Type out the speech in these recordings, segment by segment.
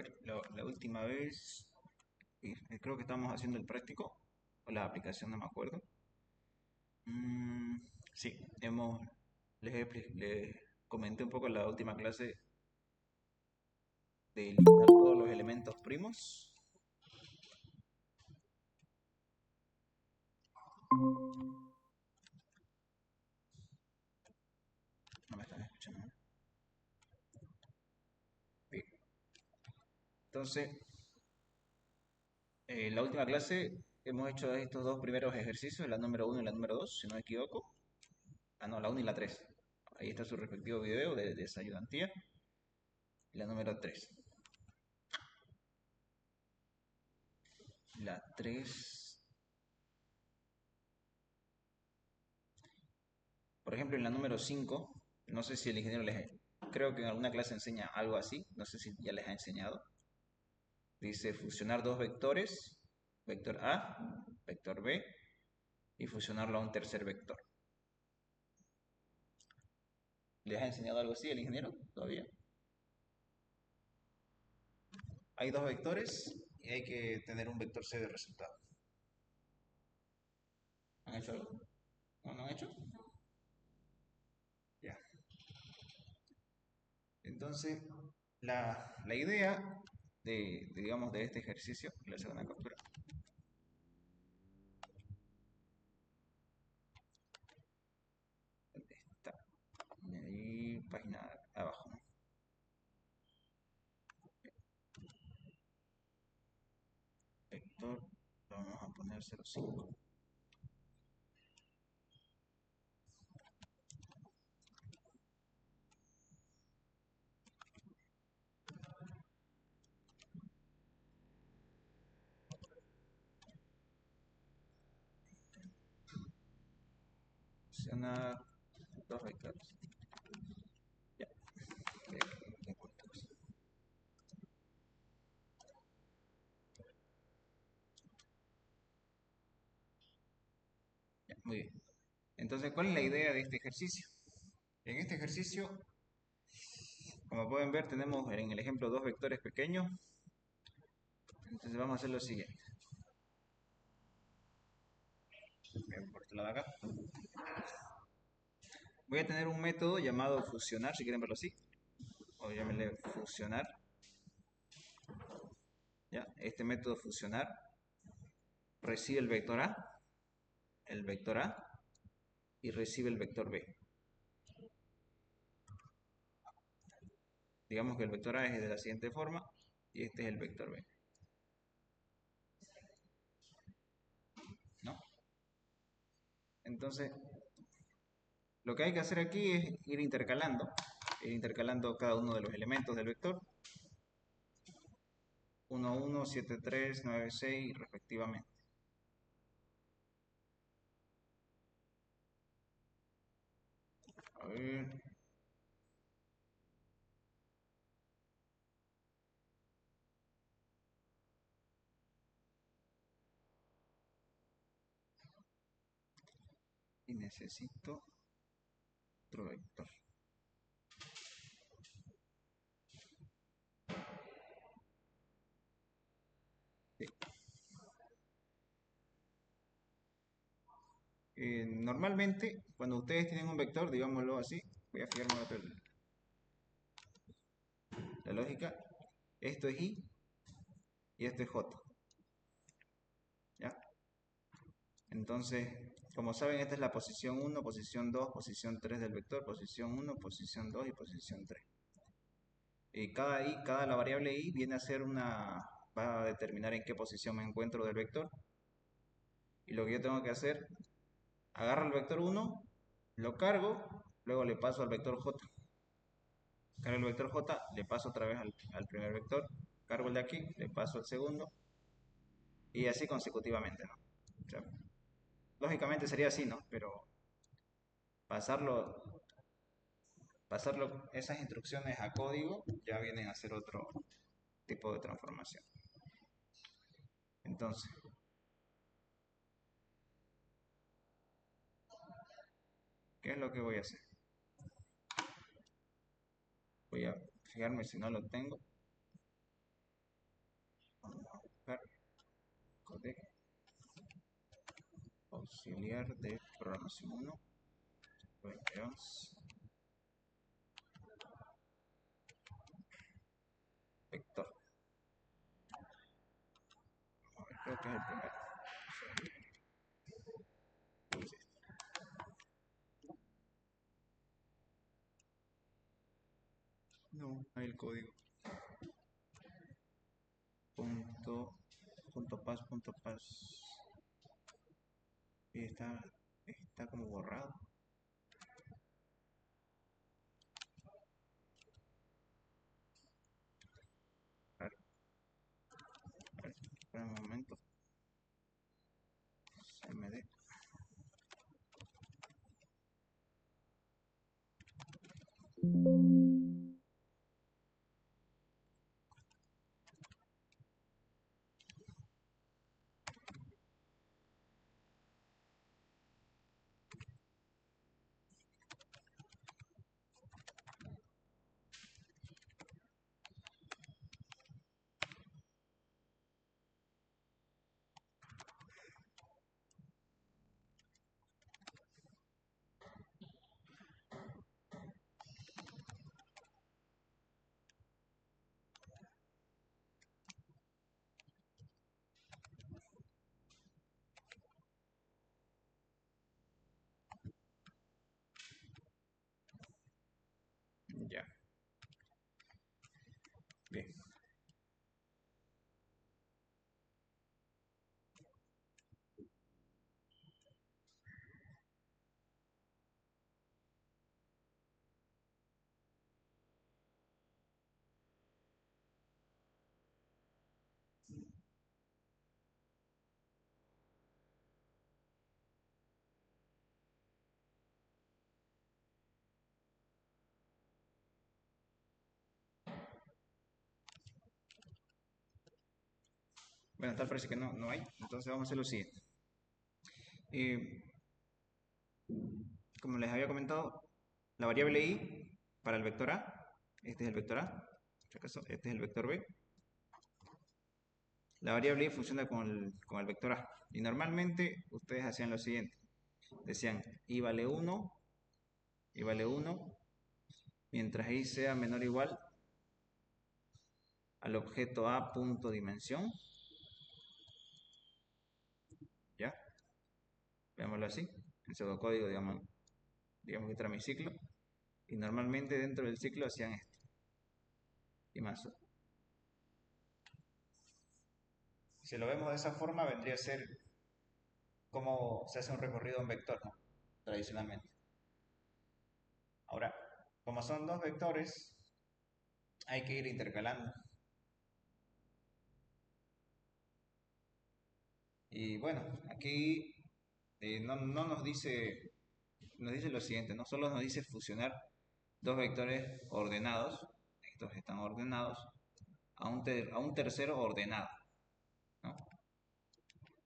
ver, la última vez, creo que estábamos haciendo el práctico, o la aplicación, no me acuerdo. Mm, sí, les comenté un poco en la última clase de eliminar todos los elementos primos. No me están escuchando, ¿no? Bien. Entonces, en la última clase hemos hecho estos dos primeros ejercicios, la número 1 y la número 2, si no me equivoco. Ah, no, la 1 y la 3. Ahí está su respectivo video de esa ayudantía. Y la número 3. La 3. Por ejemplo, en la número 5, no sé si el ingeniero creo que en alguna clase enseña algo así, no sé si ya les ha enseñado. Dice fusionar dos vectores, vector A, vector B, y fusionarlo a un tercer vector. ¿Les ha enseñado algo así el ingeniero todavía? Hay dos vectores y hay que tener un vector C de resultado. ¿Han hecho algo? ¿No, no han hecho? Ya. Entonces, la idea digamos, de este ejercicio, le hago una captura. ¿Dónde está? Ahí, página abajo, ¿no? Vector, vamos a poner 0,5. Fusionar dos vectores. Ya, ¿qué encuentras? Ya, muy bien. Entonces, ¿cuál es la idea de este ejercicio? En este ejercicio, como pueden ver, tenemos en el ejemplo dos vectores pequeños. Entonces vamos a hacer lo siguiente. Por este lado acá. Voy a tener un método llamado fusionar, si quieren verlo así. O llámenle fusionar. ¿Ya? Este método fusionar recibe el vector A y recibe el vector B. Digamos que el vector A es de la siguiente forma y este es el vector B. ¿No? Entonces, lo que hay que hacer aquí es ir intercalando cada uno de los elementos del vector. 1, 1, 7, 3, 9, 6 respectivamente. A ver. Y necesito otro vector. Sí. Normalmente, cuando ustedes tienen un vector, digámoslo así, voy a fijarme la lógica. Esto es I y esto es J. ¿Ya? Entonces, como saben, esta es la posición 1, posición 2, posición 3 del vector, posición 1, posición 2 y posición 3. Y cada la variable i viene a ser va a determinar en qué posición me encuentro del vector. Y lo que yo tengo que hacer, agarro el vector 1, lo cargo, luego le paso al vector j. Cargo el vector j, le paso otra vez al primer vector, cargo el de aquí, le paso al segundo, y así consecutivamente, ¿no? O sea, lógicamente sería así, ¿no? Pero pasarlo, esas instrucciones a código ya vienen a ser otro tipo de transformación. Entonces, ¿qué es lo que voy a hacer? Voy a fijarme si no lo tengo. auxiliar de programación 1. Veamos. Vector. A ver, creo que es el primero. No, hay el código. Punto pas. Y está como borrado. A ver, espera un momento. CMD. Ya. Bien. Bueno, tal parece que no hay. Entonces vamos a hacer lo siguiente. Como les había comentado, la variable i para el vector a, este es el vector a, en este caso, este es el vector b. La variable i funciona con el vector a. Y normalmente ustedes hacían lo siguiente. Decían i vale 1, mientras i sea menor o igual al objeto a punto dimensión. ¿Ya? Veámoslo así. En pseudocódigo, digamos que este era mi ciclo. Y normalmente dentro del ciclo hacían esto. Y más. Si lo vemos de esa forma, vendría a ser como se hace un recorrido en vector, ¿no? Tradicionalmente. Ahora, como son dos vectores, hay que ir intercalando. Y bueno, aquí no nos dice lo siguiente, no solo nos dice fusionar dos vectores ordenados, estos están ordenados, a un tercero ordenado, ¿no?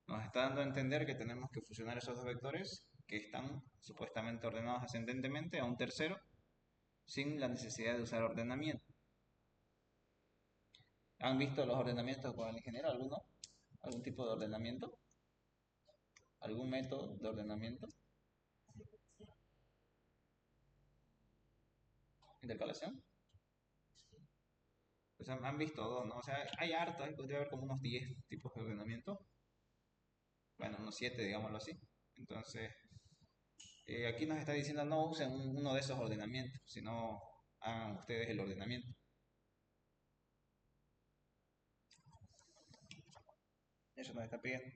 Nos está dando a entender que tenemos que fusionar esos dos vectores que están supuestamente ordenados ascendentemente a un tercero sin la necesidad de usar ordenamiento. ¿Han visto los ordenamientos con el ingeniero? ¿Alguno? ¿Algún tipo de ordenamiento? ¿Algún método de ordenamiento? ¿Intercalación? Pues han visto dos, ¿no? O sea, hay harto, podría haber como unos 10 tipos de ordenamiento. Bueno, unos 7, digámoslo así. Entonces, aquí nos está diciendo no usen uno de esos ordenamientos, sino hagan ustedes el ordenamiento. Eso nos está pidiendo.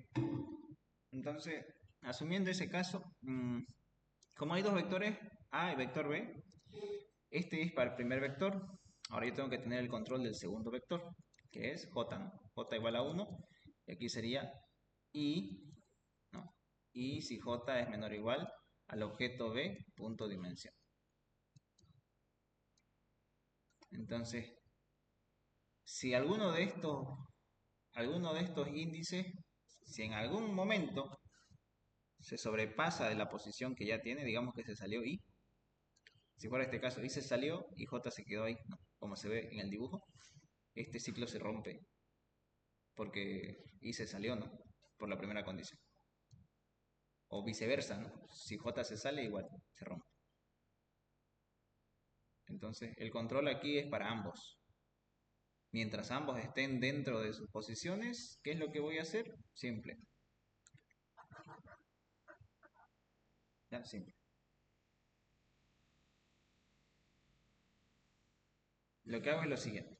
Entonces, asumiendo ese caso, como hay dos vectores, A y vector B, este es para el primer vector. Ahora yo tengo que tener el control del segundo vector, que es J, ¿no? J igual a 1, y aquí sería I, ¿no? Y si J es menor o igual al objeto B, punto dimensión. Entonces, si alguno de estos índices, si en algún momento se sobrepasa de la posición que ya tiene, digamos que se salió I, si fuera este caso, I se salió y J se quedó ahí, ¿no? Como se ve en el dibujo, este ciclo se rompe porque I se salió, ¿no? Por la primera condición. O viceversa, ¿no? Si J se sale, igual se rompe. Entonces, el control aquí es para ambos. Mientras ambos estén dentro de sus posiciones, ¿qué es lo que voy a hacer? Simple. Ya, simple. Lo que hago es lo siguiente.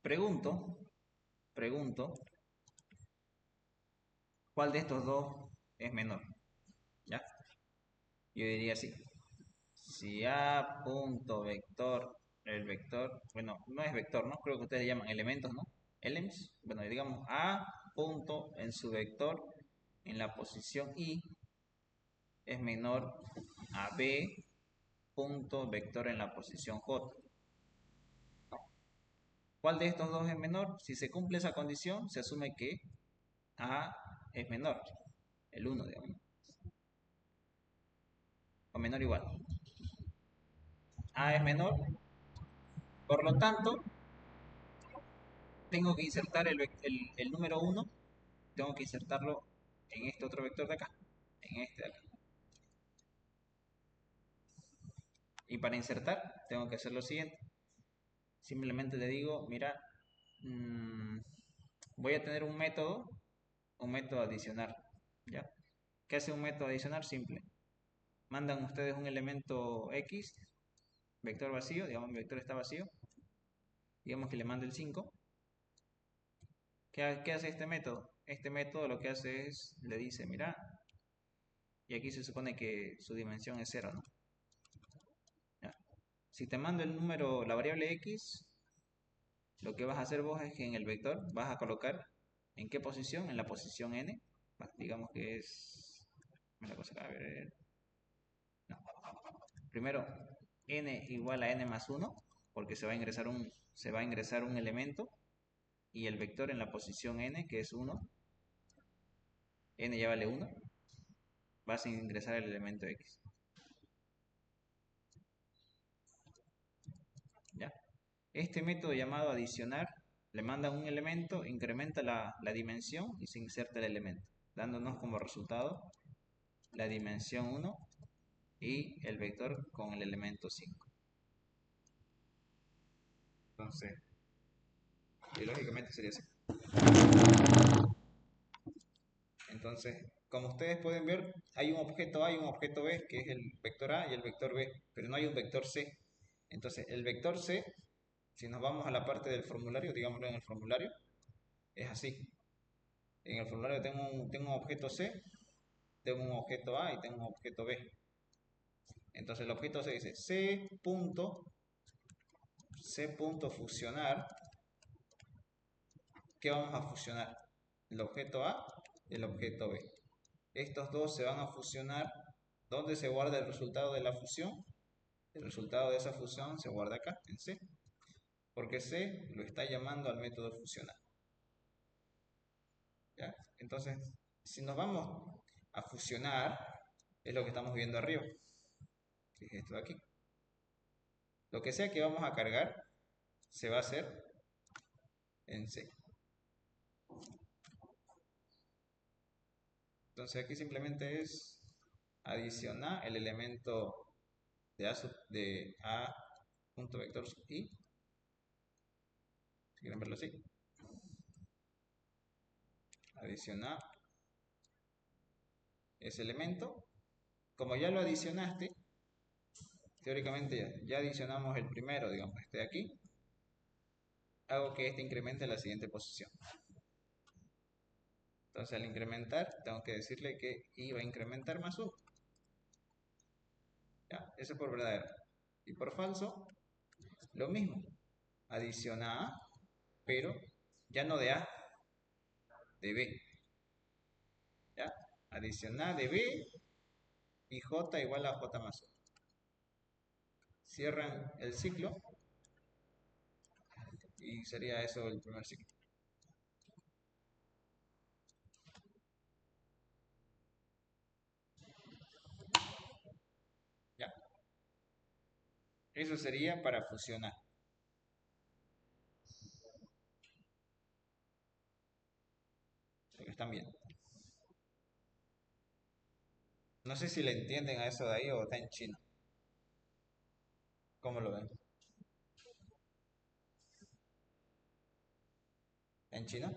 Pregunto, ¿cuál de estos dos es menor? ¿Ya? Yo diría así. Si A punto vector, el vector, bueno, no es vector, ¿no? Creo que ustedes llaman elementos, ¿no? Elements, bueno, digamos A punto en su vector en la posición I es menor a B punto vector en la posición J. ¿Cuál de estos dos es menor? Si se cumple esa condición, se asume que A es menor, el 1, digamos, o menor o igual. A es menor, por lo tanto, tengo que insertar el número 1, tengo que insertarlo en este otro vector de acá, en este de acá. Y para insertar, tengo que hacer lo siguiente. Simplemente le digo, mira, voy a tener un método adicional, ¿ya? ¿Qué hace un método adicional? Simple. Mandan ustedes un elemento X, vector vacío, digamos mi vector está vacío, digamos que le mando el 5. ¿Qué hace este método? Este método lo que hace es, le dice, mira, y aquí se supone que su dimensión es 0, ¿no? ¿Ya? Si te mando el número, la variable X, lo que vas a hacer vos es que en el vector vas a colocar, ¿en qué posición? En la posición n, digamos que es, me la cosa acá, a ver, no. Primero, n igual a n más 1, porque se va a ingresar un elemento, y el vector en la posición n, que es 1, n ya vale 1, vas a ingresar el elemento x. ¿Ya? Este método llamado adicionar, le manda un elemento, incrementa la dimensión y se inserta el elemento, dándonos como resultado la dimensión 1 y el vector con el elemento 5. Entonces, y lógicamente sería así. Entonces, como ustedes pueden ver, hay un objeto A y un objeto B, que es el vector A y el vector B, pero no hay un vector C. Entonces, el vector C, si nos vamos a la parte del formulario, digámoslo en el formulario, es así. En el formulario tengo un objeto C, tengo un objeto A y tengo un objeto B. Entonces, el objeto C dice C punto fusionar. ¿Qué vamos a fusionar? El objeto A y el objeto B. Estos dos se van a fusionar. ¿Dónde se guarda el resultado de la fusión? El resultado de esa fusión se guarda acá, en C. Porque C lo está llamando al método fusionar. ¿Ya? Entonces, si nos vamos a fusionar, es lo que estamos viendo arriba. Que es esto de aquí. Lo que sea que vamos a cargar, se va a hacer en C. Entonces aquí simplemente es adicionar el elemento de A punto vector sub I, si quieren verlo así. Adicionar ese elemento. Como ya lo adicionaste, teóricamente ya adicionamos el primero, digamos, este de aquí. Hago que este incremente en la siguiente posición. Entonces al incrementar, tengo que decirle que I va a incrementar más 1. ¿Ya? Eso es por verdadero. Y por falso, lo mismo. Adiciona A, pero ya no de A, de B. ¿Ya? Adiciona de B y J igual a J más 1. Cierran el ciclo y sería eso el primer ciclo. ¿Ya? Eso sería para fusionar. Lo que están viendo. No sé si le entienden a eso de ahí o está en chino. ¿Cómo lo ven? ¿En chino?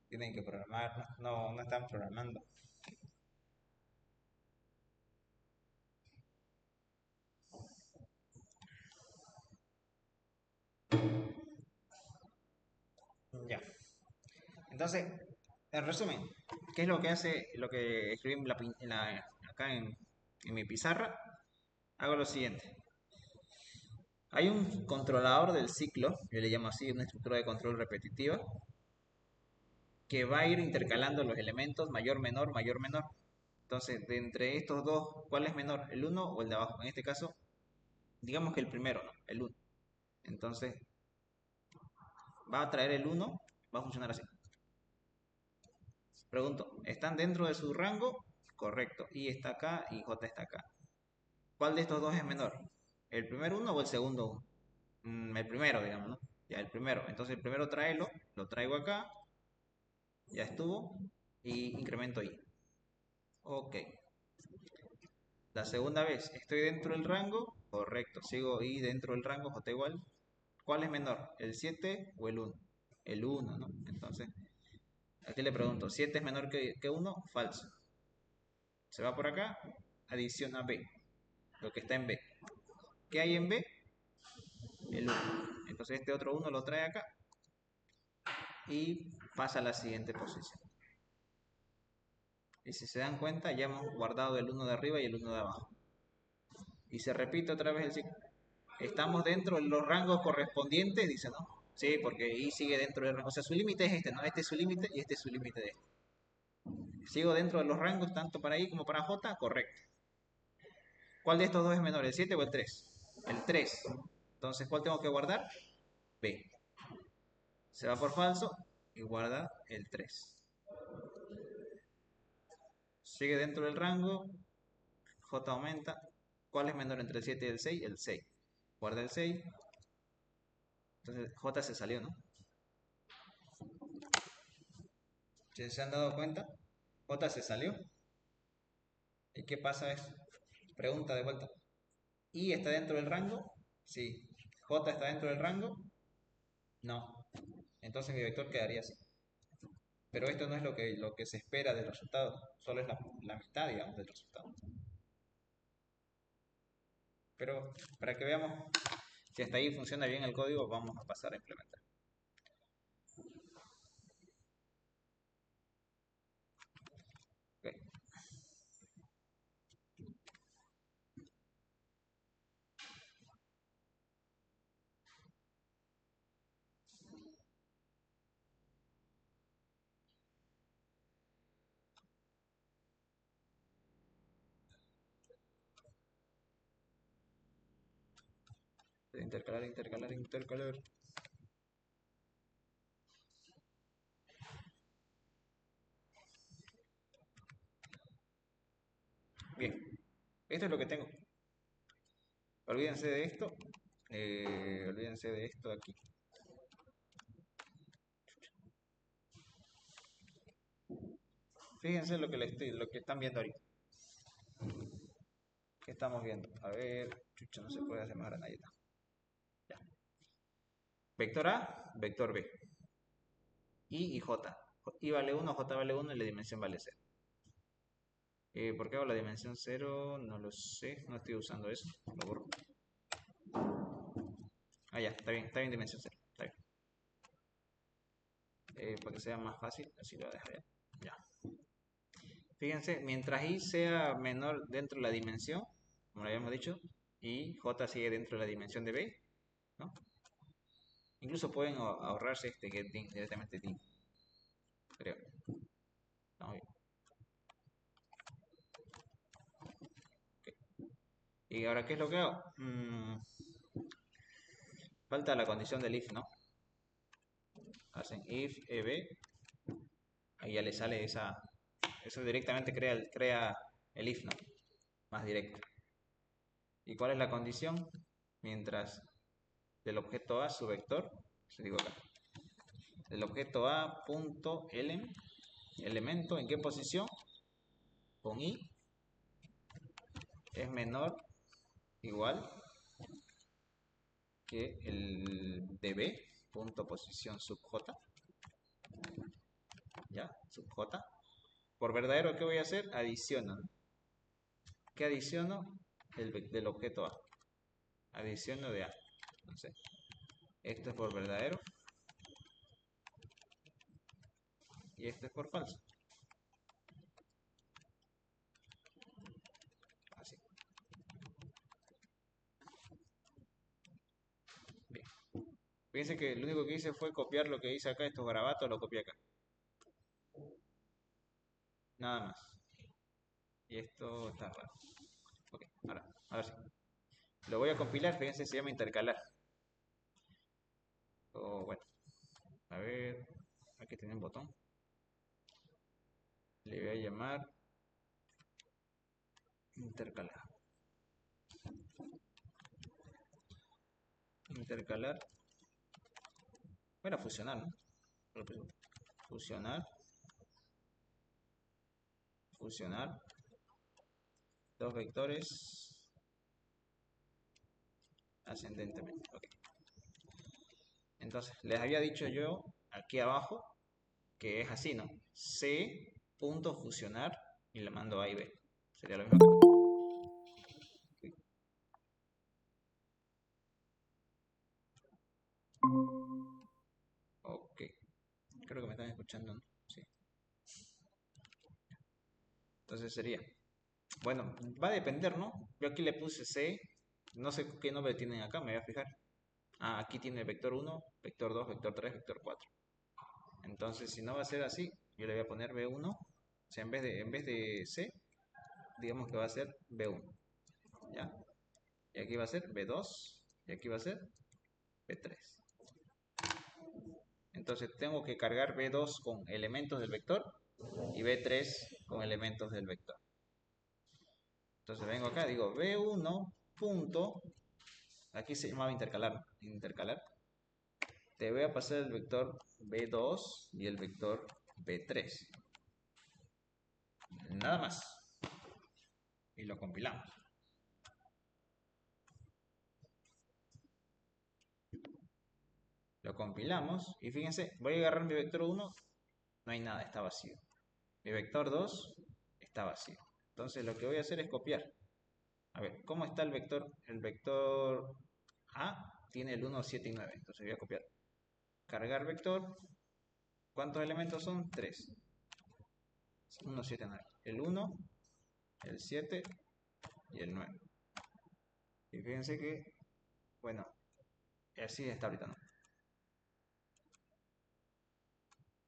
Tienen que programar, no, no están programando. Ya. Entonces, en resumen, ¿qué es lo que hace, lo que escribí acá en mi pizarra? Hago lo siguiente. Hay un controlador del ciclo, yo le llamo así, una estructura de control repetitiva, que va a ir intercalando los elementos mayor, menor, mayor, menor. Entonces, de entre estos dos, ¿cuál es menor? ¿El uno o el de abajo? En este caso, digamos que el primero, ¿no? El uno. Entonces, va a traer el uno, va a funcionar así. Pregunto, ¿están dentro de su rango? Correcto. Y está acá y J está acá. ¿Cuál de estos dos es menor? ¿El primer uno o el segundo uno? El primero, digamos, ¿no? Ya, el primero. Entonces, el primero tráelo, lo traigo acá, ya estuvo, y incremento I. Ok. La segunda vez, ¿estoy dentro del rango? Correcto. Sigo I dentro del rango, J igual. ¿Cuál es menor? ¿El 7 o el 1? El 1, ¿no? Entonces, aquí le pregunto, ¿7 es menor que 1? Falso. Se va por acá, adiciona B, lo que está en B. ¿Qué hay en B? El 1. Entonces este otro 1 lo trae acá y pasa a la siguiente posición. Y si se dan cuenta, ya hemos guardado el 1 de arriba y el 1 de abajo. Y se repite otra vez el ciclo. Estamos dentro de los rangos correspondientes, dice, ¿no? Sí, porque I sigue dentro del rango. O sea, su límite es este, ¿no? Este es su límite y este es su límite de este. Sigo dentro de los rangos tanto para I como para J, correcto. ¿Cuál de estos dos es menor, el 7 o el 3? El 3. Entonces, ¿cuál tengo que guardar? B. Se va por falso y guarda el 3. Sigue dentro del rango, J aumenta. ¿Cuál es menor entre el 7 y el 6? El 6. Guarda el 6. Entonces J se salió, ¿no? Si se han dado cuenta, J se salió. ¿Y qué pasa eso? Pregunta de vuelta. ¿I está dentro del rango? Sí. ¿J está dentro del rango? No. Entonces mi vector quedaría así. Pero esto no es lo que se espera del resultado. Solo es la mitad, digamos, del resultado. Pero para que veamos si hasta ahí funciona bien el código, vamos a pasar a implementar. Okay. Intercalar, intercalar, intercalar. Bien, esto es lo que tengo. Olvídense de esto. Olvídense de esto de aquí. Fíjense lo que están viendo ahorita. ¿Qué estamos viendo? A ver, chucha, no se puede hacer más granadita. Ya. Vector A, vector B. I y J. I vale 1, J vale 1 y la dimensión vale 0. ¿Por qué hago la dimensión 0? No lo sé, no estoy usando eso. Lo borro. Ah, ya, está bien dimensión 0. Está bien. Para que sea más fácil, así lo voy a dejar ya. Ya. Fíjense, mientras I sea menor dentro de la dimensión, como lo habíamos dicho, y J sigue dentro de la dimensión de B, ¿no? Incluso pueden ahorrarse este getting directamente D, creo. Estamos bien. Okay. Y ahora, ¿qué es lo que hago? Falta la condición del if, ¿no? Hacen if EB, ahí ya le sale eso directamente crea el if, ¿no? Más directo. ¿Y cuál es la condición? Mientras del objeto A, su vector, se digo acá, el objeto A punto elemento, ¿en qué posición? Con i es menor igual que el de B punto posición sub j, ya, sub j. Por verdadero, ¿qué voy a hacer? Adiciono, ¿no? ¿Qué adiciono? Del objeto A. Adiciono de A. Entonces, esto es por verdadero y esto es por falso. Así. Bien. Fíjense que lo único que hice fue copiar lo que hice acá, estos garabatos, lo copié acá. Nada más. Y esto está raro. Ok, ahora sí. Lo voy a compilar, fíjense, se llama intercalar. O bueno, a ver, aquí tiene un botón. Le voy a llamar intercalar. Intercalar. Bueno, fusionar, ¿no? Fusionar. Fusionar. Dos vectores ascendentemente. Okay. Entonces, les había dicho yo aquí abajo que es así, ¿no? C punto fusionar y le mando A y B. Sería lo mismo. Ok. Creo que me están escuchando, ¿no? Sí. Entonces sería. Bueno, va a depender, ¿no? Yo aquí le puse C. No sé qué nombre tienen acá, me voy a fijar. Ah, aquí tiene vector 1, vector 2, vector 3, vector 4. Entonces, si no va a ser así, yo le voy a poner B1. O sea, en vez de C, digamos que va a ser B1. ¿Ya? Y aquí va a ser B2. Y aquí va a ser B3. Entonces tengo que cargar B2 con elementos del vector y B3 con elementos del vector. Entonces vengo acá, digo B1 punto, aquí se llamaba intercalar. Te voy a pasar el vector B2 y el vector B3. Nada más. Y lo compilamos. Lo compilamos y fíjense, voy a agarrar mi vector 1, no hay nada, está vacío. Mi vector 2 está vacío. Entonces lo que voy a hacer es copiar. A ver, ¿cómo está el vector? El vector A tiene el 1, 7 y 9. Entonces voy a copiar. Cargar vector. ¿Cuántos elementos son? 3. 1, 7, 9. El 1, el 7 y el 9. Y fíjense que, bueno, así está ahorita, ¿no?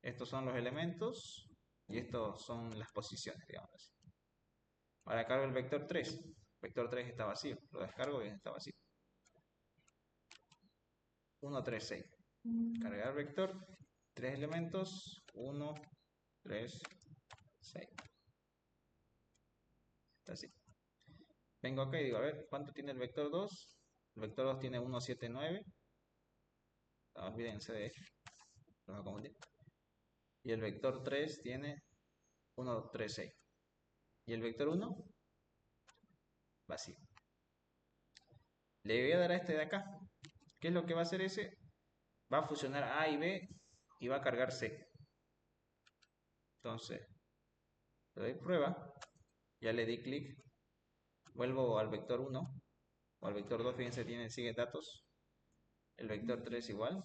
Estos son los elementos y estos son las posiciones, digamos así. Ahora cargo el vector 3. Vector 3 está vacío. Lo descargo y está vacío. 1, 3, 6. Cargar vector. 3 elementos. 1, 3, 6. Está así. Vengo acá y digo, a ver, ¿cuánto tiene el vector 2? El vector 2 tiene 1, 7, 9. No, olvídense de esto. No me confundí. Y el vector 3 tiene 1, 3, 6. Y el vector 1, vacío. Le voy a dar a este de acá. ¿Qué es lo que va a hacer ese? Va a fusionar A y B y va a cargar C. Entonces, le doy prueba. Ya le di clic. Vuelvo al vector 1 o al vector 2. Fíjense, sigue datos. El vector 3 igual.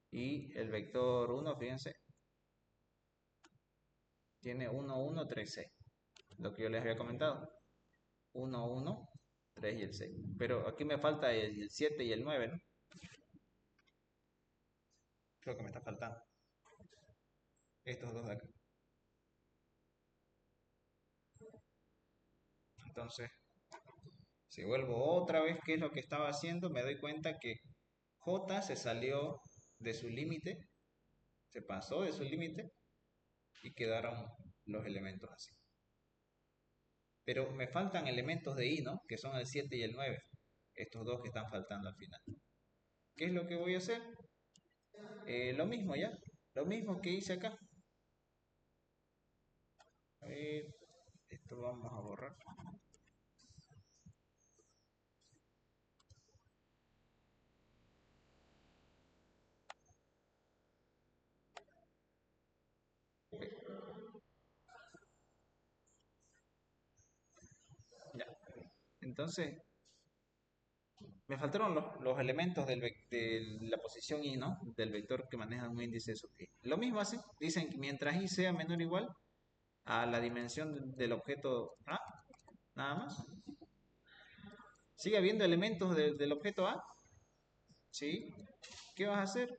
Y el vector 1, fíjense, tiene 1, 1, 3, 6. Lo que yo les había comentado. 1, 1, 3 y el 6. Pero aquí me falta el 7 y el 9, ¿no? Creo que me está faltando. Estos dos de acá. Entonces, si vuelvo otra vez, ¿qué es lo que estaba haciendo? Me doy cuenta que J se salió de su límite, se pasó de su límite y quedaron los elementos así. Pero me faltan elementos de I, ¿no? Que son el 7 y el 9. Estos dos que están faltando al final. ¿Qué es lo que voy a hacer? Lo mismo ya, lo mismo que hice acá. A ver, esto vamos a borrar. Ya. Entonces, me faltaron los elementos de la posición i, ¿no? Del vector que maneja un índice sub i. Lo mismo hacen, dicen que mientras i sea menor o igual a la dimensión del objeto a, nada más. ¿Sigue habiendo elementos del objeto a? ¿Sí? ¿Qué vas a hacer?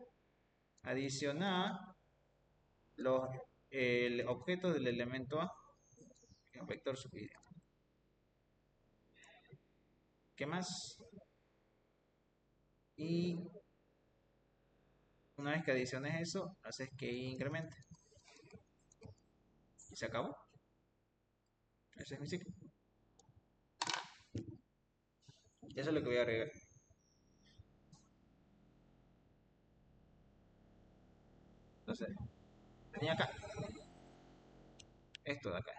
Adicionar los el objeto del elemento a, que es un vector sub i. ¿Qué más? Y una vez que adiciones eso, haces que i incremente. Y se acabó. Ese es mi ciclo. Eso es lo que voy a agregar. Entonces, tenía acá, esto de acá.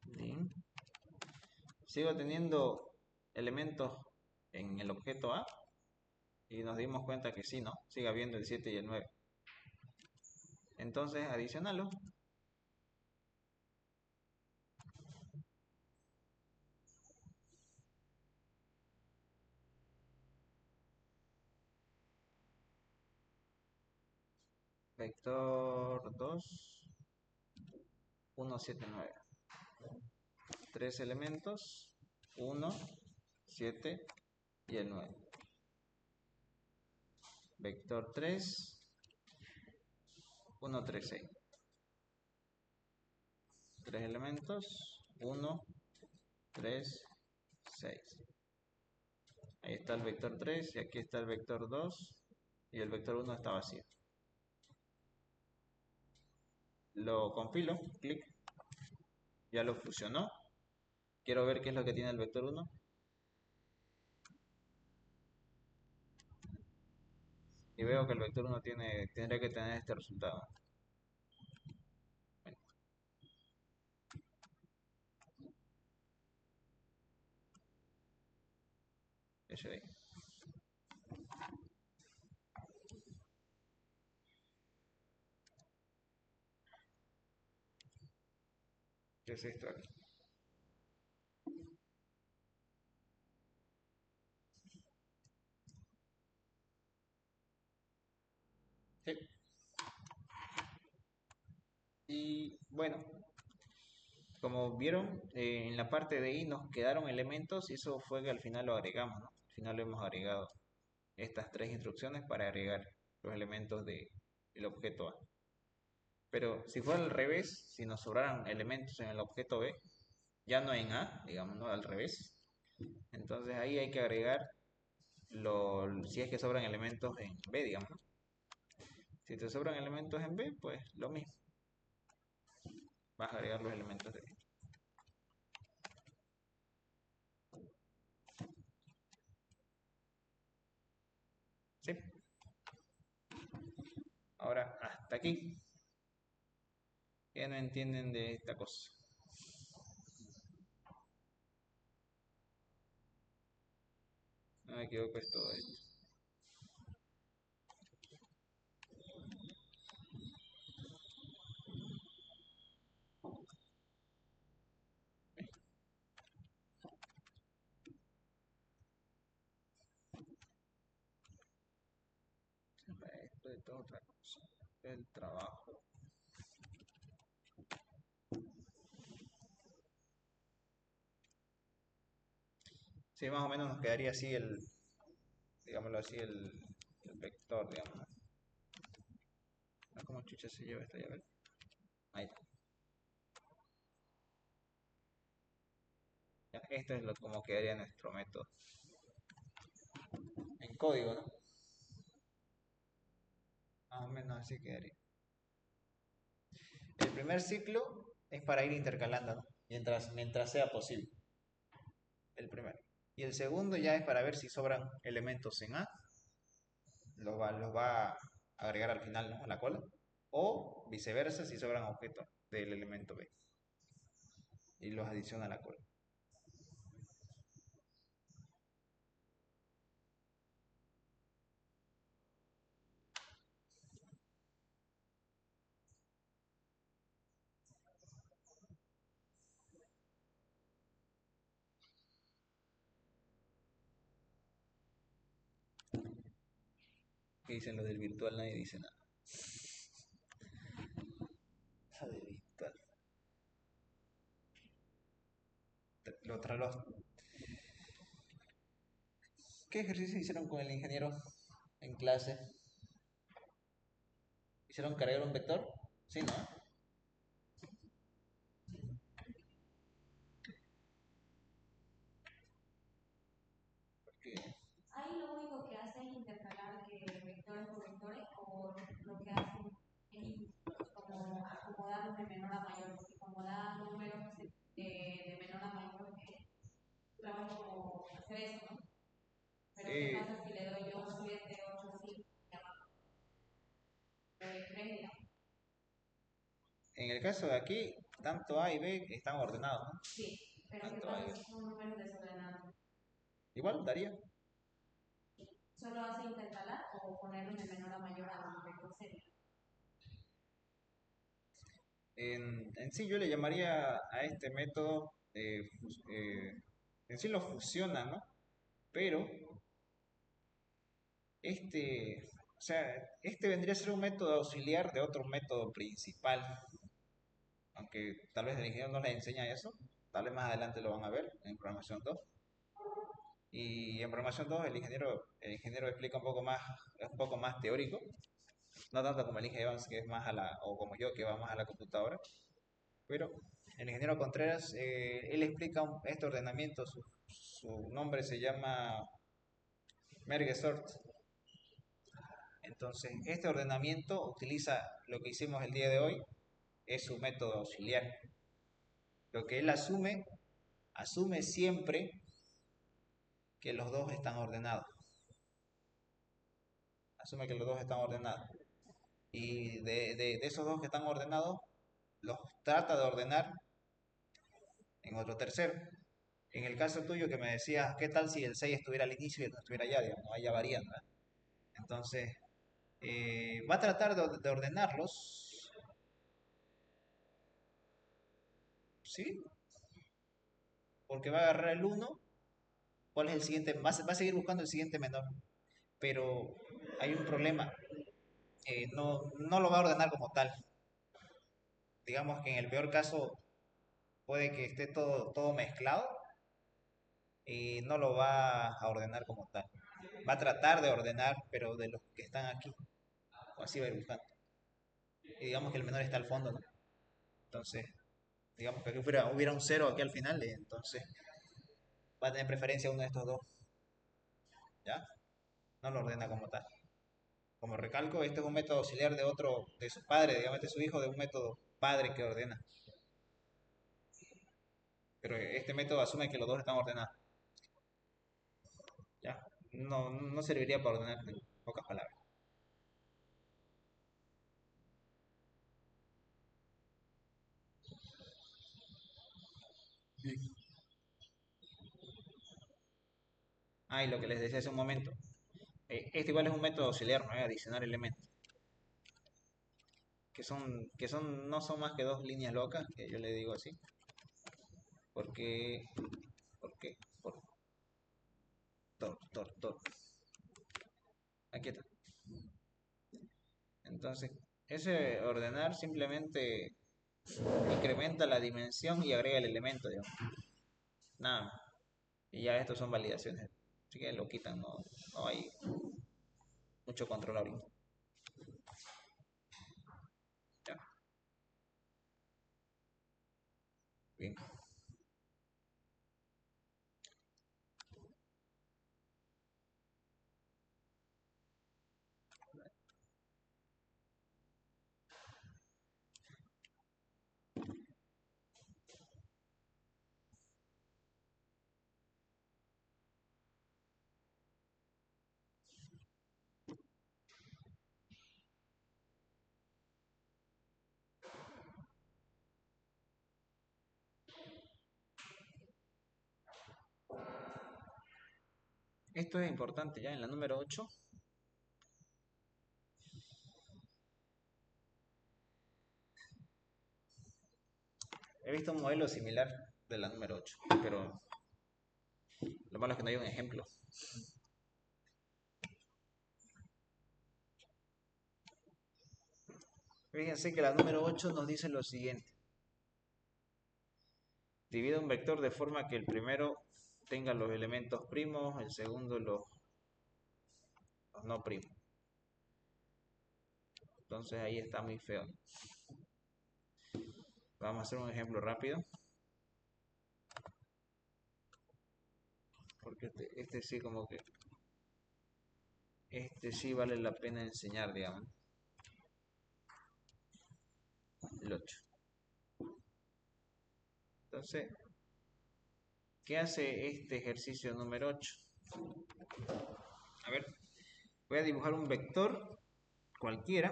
Bien. Sigo teniendo elementos en el objeto A y nos dimos cuenta que sí, ¿no? Sigue habiendo el 7 y el 9. Entonces, adicionalo. Vector 2, 1, 7, 9. Tres elementos, 1, 7 y el 9. Vector 3, 1, 3, 6. Tres elementos, 1, 3, 6. Ahí está el vector 3 y aquí está el vector 2 y el vector 1 está vacío. Lo compilo, clic, ya lo fusionó. Quiero ver qué es lo que tiene el vector 1. Y veo que el vector 1 tendría que tener este resultado. Bueno, ese de ahí. ¿Qué es esto aquí? Sí. Y bueno, como vieron, en la parte de I nos quedaron elementos y eso fue que al final lo agregamos, ¿no? Al final lo hemos agregado estas tres instrucciones para agregar los elementos del objeto A. Pero si fuera al revés, si nos sobraran elementos en el objeto B, ya no en A, digamos, ¿no? Al revés. Entonces ahí hay que agregar si es que sobran elementos en B, digamos, ¿no? Si te sobran elementos en B, pues lo mismo. Vas a agregar los elementos de B. ¿Sí? Ahora, hasta aquí. ¿Qué no entienden de esta cosa? No me equivoco, es todo esto. Esto es toda otra cosa. El trabajo. Sí, más o menos nos quedaría así digámoslo así, el vector, digamos. ¿Cómo chucha se lleva esto? Ya ver. Ahí está. Ya, esto es como quedaría nuestro método. En código, ¿no? Más o menos así quedaría. El primer ciclo es para ir intercalando, ¿no? Mientras sea posible. el primero. Y el segundo ya es para ver si sobran elementos en A, los va a agregar al final, ¿no? A la cola. O viceversa, si sobran objetos del elemento B y los adiciona a la cola. ¿Qué dicen los del virtual? Nadie dice nada. Lo del virtual. ¿Qué ejercicio hicieron con el ingeniero en clase? ¿Hicieron cargar un vector? Sí, ¿no? Porque Ahí lo único que hace es intercalar vectores por vectores o lo que hacen es como acomodar de menor a mayor, porque como da números de menor a mayor, trabajo como hacer eso, ¿no? Pero ¿qué eh, pasa si le doy yo 7, 8, 5, 3? en el caso de aquí, tanto A y B están ordenados, ¿no? Sí, pero ¿qué Tanto A y pasa B. si son números desordenados? Igual daría. ¿Solo hace intercalar o ponerlo de menor a mayor a un vector serio? En sí yo le llamaría a este método, en sí lo fusiona, ¿no? Pero o sea, este vendría a ser un método auxiliar de otro método principal, aunque tal vez el ingeniero no les enseña eso, tal vez más adelante lo van a ver en programación 2. Y en programación 2 el ingeniero explica un poco más, es un poco más teórico, no tanto como el ingeniero Evans que es más o como yo que va más a la computadora, pero el ingeniero Contreras, él explica este ordenamiento, su nombre se llama Merge Sort. Entonces, este ordenamiento utiliza lo que hicimos el día de hoy, es su método auxiliar. Lo que él asume siempre que los dos están ordenados. Asume que los dos están ordenados. Y de esos dos que están ordenados, los trata de ordenar en otro tercero. En el caso tuyo que me decías, ¿qué tal si el 6 estuviera al inicio y el no estuviera allá? Digamos, ahí ya varían, ¿verdad? Entonces, va a tratar de ordenarlos, ¿sí? Porque va a agarrar el uno. ¿Cuál es el siguiente? Va a seguir buscando el siguiente menor, pero hay un problema. No lo va a ordenar como tal. Digamos que en el peor caso puede que esté todo mezclado y no lo va a ordenar como tal. Va a tratar de ordenar, pero de los que están aquí, o así va a ir buscando. Y digamos que el menor está al fondo, ¿no? Entonces, digamos que aquí hubiera un cero aquí al final, entonces va a tener preferencia uno de estos dos, ¿ya? No lo ordena como tal. Como recalco, este es un método auxiliar de su padre, digamos, este es su hijo de un método padre que ordena. Pero este método asume que los dos están ordenados, ¿ya? No serviría para ordenar en pocas palabras. Bien. Ah, y lo que les decía hace un momento. Este igual es un método auxiliar, ¿no? Adicionar elementos. No son más que dos líneas locas, que yo le digo así. Porque, ¿por qué? Por tor. Aquí está. Entonces, ese ordenar simplemente incrementa la dimensión y agrega el elemento, digamos. Nada más. Y ya estos son validaciones. Así que lo quitan, no hay mucho control ahorita. Ya, bien. Esto es importante ya en la número 8. He visto un modelo similar de la número 8, pero lo malo es que no hay un ejemplo. Fíjense que la número 8 nos dice lo siguiente. Divide un vector de forma que el primero tenga los elementos primos, el segundo los no primos. Entonces ahí está muy feo. Vamos a hacer un ejemplo rápido. Porque este sí como que... Este sí vale la pena enseñar, digamos. El 8. Entonces, ¿qué hace este ejercicio número 8? A ver, voy a dibujar un vector cualquiera.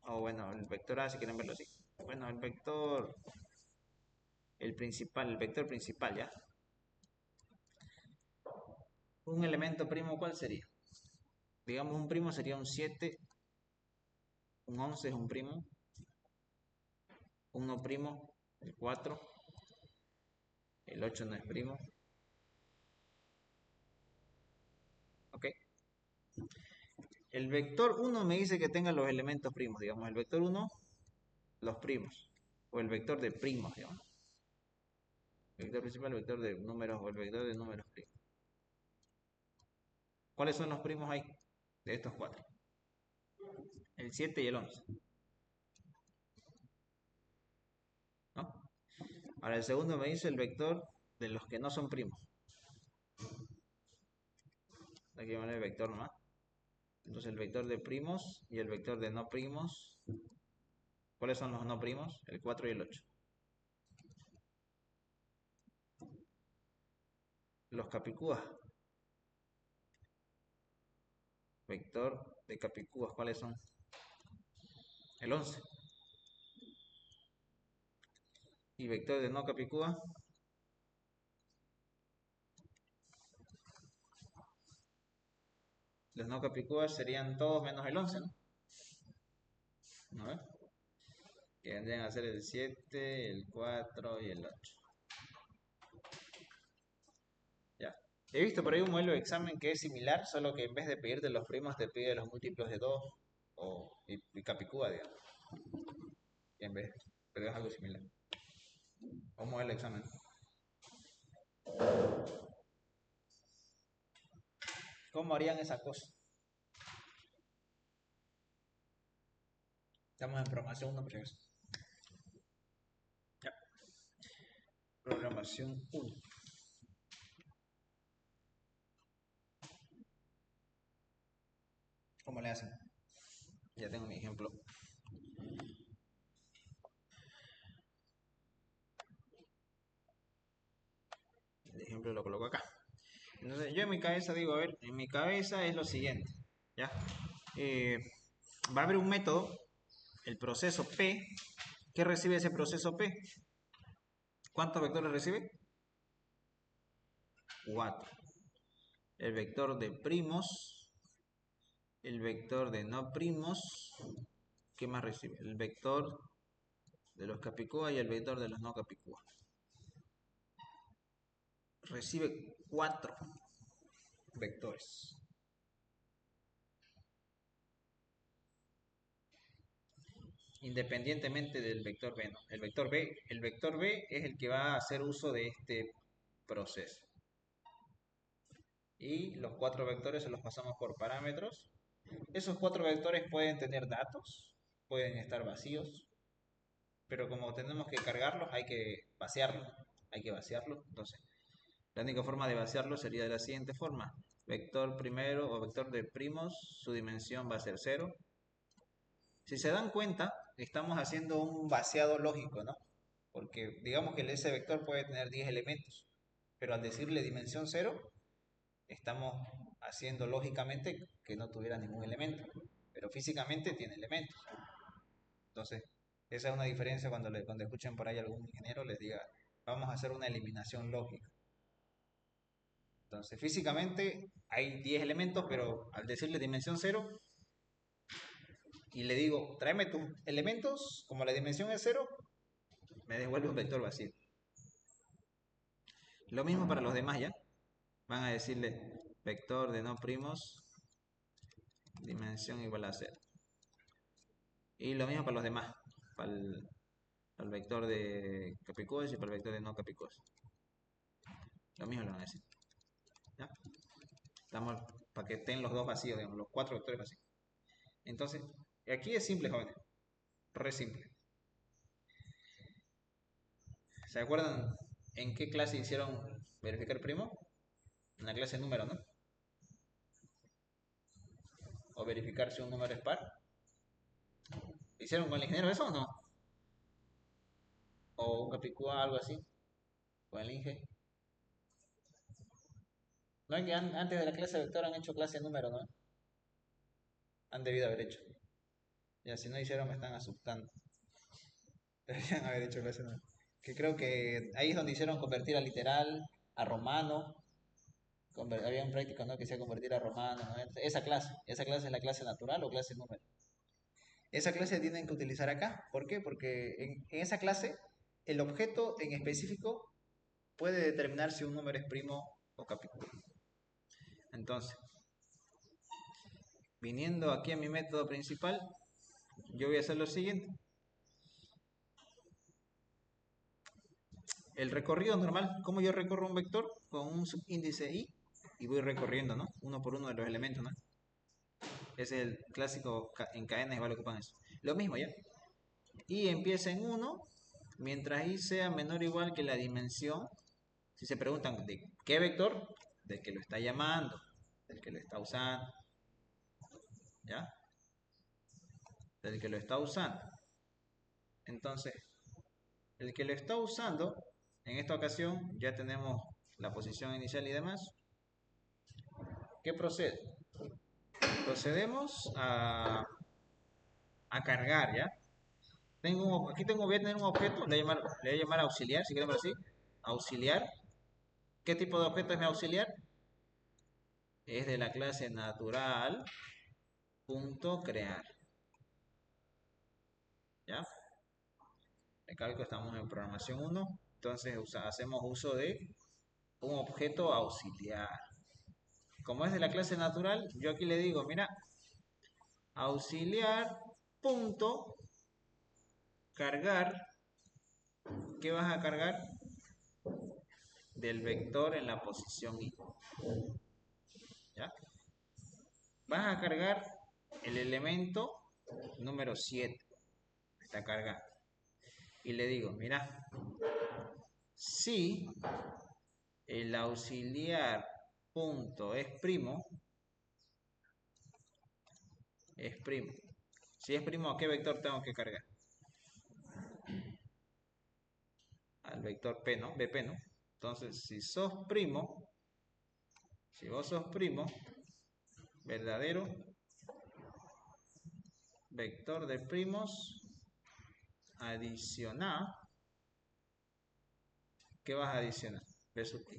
O bueno, el vector A si quieren verlo así. Bueno, el vector... El principal, el vector principal, ¿ya? Un elemento primo, ¿cuál sería? Digamos un primo sería un 7, un 11 es un primo, un no primo, el 4, el 8 no es primo. ¿Ok? El vector 1 me dice que tenga los elementos primos, digamos, el vector 1, los primos, o el vector de primos, digamos. El vector principal, el vector de números, o el vector de números primos. ¿Cuáles son los primos ahí? De estos cuatro. El 7 y el 11. ¿No? Ahora el segundo me dice el vector de los que no son primos. Aquí voy a poner el vector nomás. Entonces el vector de primos y el vector de no primos. ¿Cuáles son los no primos? El 4 y el 8. Los capicúas. Vector de capicúas, ¿cuáles son? El 11. Y vector de no capicúa. Los no capicúas serían todos menos el 11, ¿no? ¿No ves? Que vendrían a ser el 7, el 4 y el 8. Ya. He visto por ahí un modelo de examen que es similar, solo que en vez de pedirte los primos te pide los múltiplos de 2 y capicúa, digamos. Y en vez, pero es algo similar. Un modelo de examen. ¿Cómo harían esa cosa? Estamos en programación 1, por eso. Ya. Programación 1. ¿Cómo le hacen? Ya tengo mi ejemplo. El ejemplo lo coloco acá. Entonces, yo en mi cabeza digo, a ver, en mi cabeza es lo siguiente, ¿ya? Va a haber un método, el proceso P. ¿Qué recibe ese proceso P? ¿Cuántos vectores recibe? 4. El vector de primos, el vector de no primos, ¿qué más recibe? El vector de los capicúa y el vector de los no capicúa. Recibe 4 vectores. Independientemente del vector B, ¿no? El vector B es el que va a hacer uso de este proceso. Y los 4 vectores se los pasamos por parámetros. Esos 4 vectores pueden tener datos, pueden estar vacíos, pero como tenemos que cargarlos, hay que vaciarlos. Hay que vaciarlos. Entonces, la única forma de vaciarlos sería de la siguiente forma. Vector primero o vector de primos, su dimensión va a ser 0. Si se dan cuenta, estamos haciendo un vaciado lógico, ¿no? Porque digamos que ese vector puede tener 10 elementos, pero al decirle dimensión 0, estamos haciendo lógicamente que no tuviera ningún elemento, pero físicamente tiene elementos. Entonces, esa es una diferencia cuando escuchen por ahí algún ingeniero les diga, vamos a hacer una eliminación lógica. Entonces, físicamente hay 10 elementos, pero al decirle dimensión 0 y le digo, tráeme tus elementos, como la dimensión es 0, me devuelve un vector vacío. Lo mismo para los demás, ¿ya? Van a decirle vector de no primos, dimensión igual a 0. Y lo mismo para los demás, para el vector de capicúas y para el vector de no capicúas. Lo mismo lo van a decir. ¿Ya? Estamos para que estén los dos vacíos, digamos, los 4 vectores vacíos. Entonces, aquí es simple, jóvenes. Re simple. ¿Se acuerdan en qué clase hicieron verificar primo? En la clase número, ¿no? O verificar si un número es par. ¿Hicieron con el ingeniero eso o no? O un capicúa, algo así. Con el Inge. No es que antes de la clase de vector han hecho clase número, ¿no? Han debido haber hecho. Ya, si no hicieron me están asustando. Deberían haber hecho clase número. Que creo que ahí es donde hicieron convertir a literal, a romano. Había un práctico, ¿no? Que se convertir a romano, ¿no? Esa clase es la clase natural o clase número. Esa clase tienen que utilizar acá. ¿Por qué? Porque en esa clase el objeto en específico puede determinar si un número es primo o capítulo. Entonces, viniendo aquí a mi método principal, yo voy a hacer lo siguiente. El recorrido normal, ¿cómo yo recorro un vector? Con un subíndice i y voy recorriendo, ¿no? Uno por uno de los elementos, ¿no? Ese es el clásico en cadenas, igual ocupan eso. Lo mismo ya. Y empieza en 1, mientras i sea menor o igual que la dimensión. Si se preguntan de qué vector, del que lo está llamando, del que lo está usando, ¿ya? Del que lo está usando. Entonces, el que lo está usando, en esta ocasión ya tenemos la posición inicial y demás. ¿Qué procede? Procedemos a cargar, ¿ya? Voy a tener un objeto, le voy a llamar auxiliar, si queremos así. Auxiliar. ¿Qué tipo de objeto es mi auxiliar? Es de la clase natural punto crear. ¿Ya? Recalco, estamos en programación 1, entonces hacemos uso de un objeto auxiliar. Como es de la clase natural, yo aquí le digo, mira, auxiliar punto cargar. ¿Qué vas a cargar? Del vector en la posición i. ¿Ya? Vas a cargar el elemento número 7. Está cargado. Y le digo, mira, si el auxiliar punto es primo, Si es primo, ¿a qué vector tengo que cargar? Al vector P, ¿no? BP, ¿no? Entonces, si vos sos primo, verdadero, vector de primos, adicionar, ¿qué vas a adicionar? B sub i.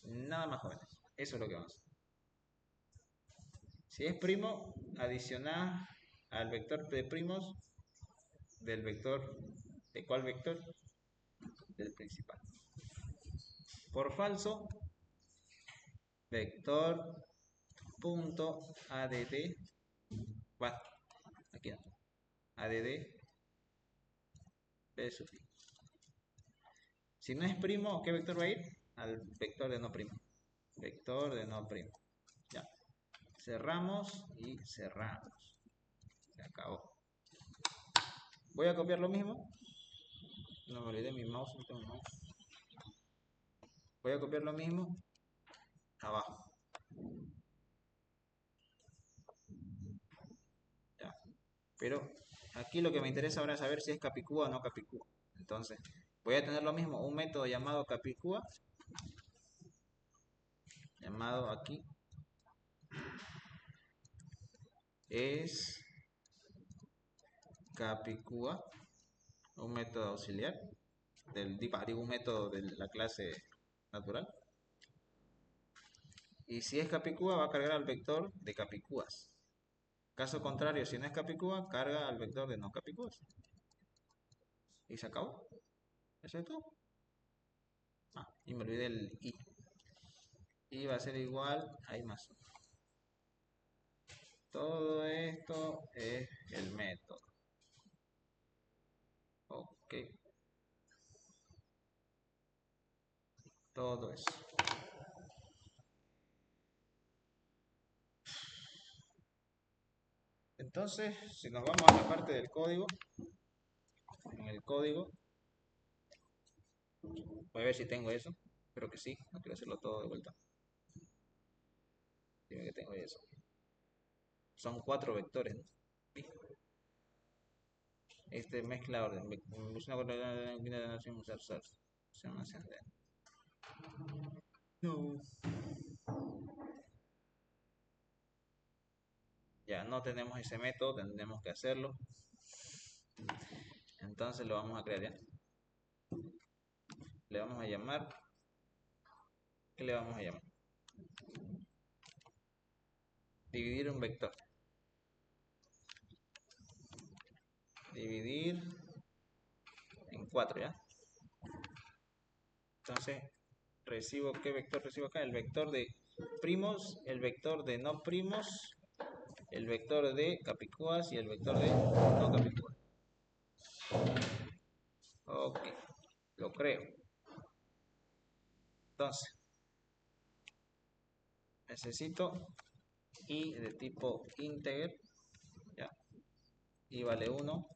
Nada más, jóvenes. Eso es lo que vamos a hacer. Si es primo, adicionar al vector de primos del vector. ¿De cuál vector? Del principal. Por falso, vector punto add, bueno, aquí no, add b sub i. Si no es primo, ¿qué vector va a ir? Al vector de no primo. Vector de no primo. Ya. Cerramos y cerramos. Se acabó. Voy a copiar lo mismo. No me olvidé mi mouse, no tengo mouse. Voy a copiar lo mismo abajo. Ya. Pero aquí lo que me interesa ahora es saber si es capicúa o no capicúa. Entonces, voy a tener lo mismo, un método llamado capicúa, llamado aquí es capicúa, un método auxiliar digo un método de la clase natural. Y si es capicúa, va a cargar al vector de capicúas. Caso contrario, si no es capicúa, carga al vector de no capicúas. Y se acabó. Eso es todo. Y me olvidé el i. Y va a ser igual a i más 1. Todo esto es el método. Ok. Todo eso. Entonces, si nos vamos a la parte del código, en el código, voy a ver si tengo eso. Espero que sí, no quiero hacerlo todo de vuelta. Dime que tengo eso. Son 4 vectores, ¿no? Este mezcla orden. No. Ya no tenemos ese método, tendremos que hacerlo. Entonces lo vamos a crear ya. Le vamos a llamar. ¿Qué le vamos a llamar? Dividir un vector. Dividir en 4, ¿ya? Entonces, ¿qué vector recibo acá? El vector de primos, el vector de no primos, el vector de capicúas y el vector de no capicúas. Ok, lo creo. Entonces, necesito i de tipo integer, ¿ya? Y vale 1.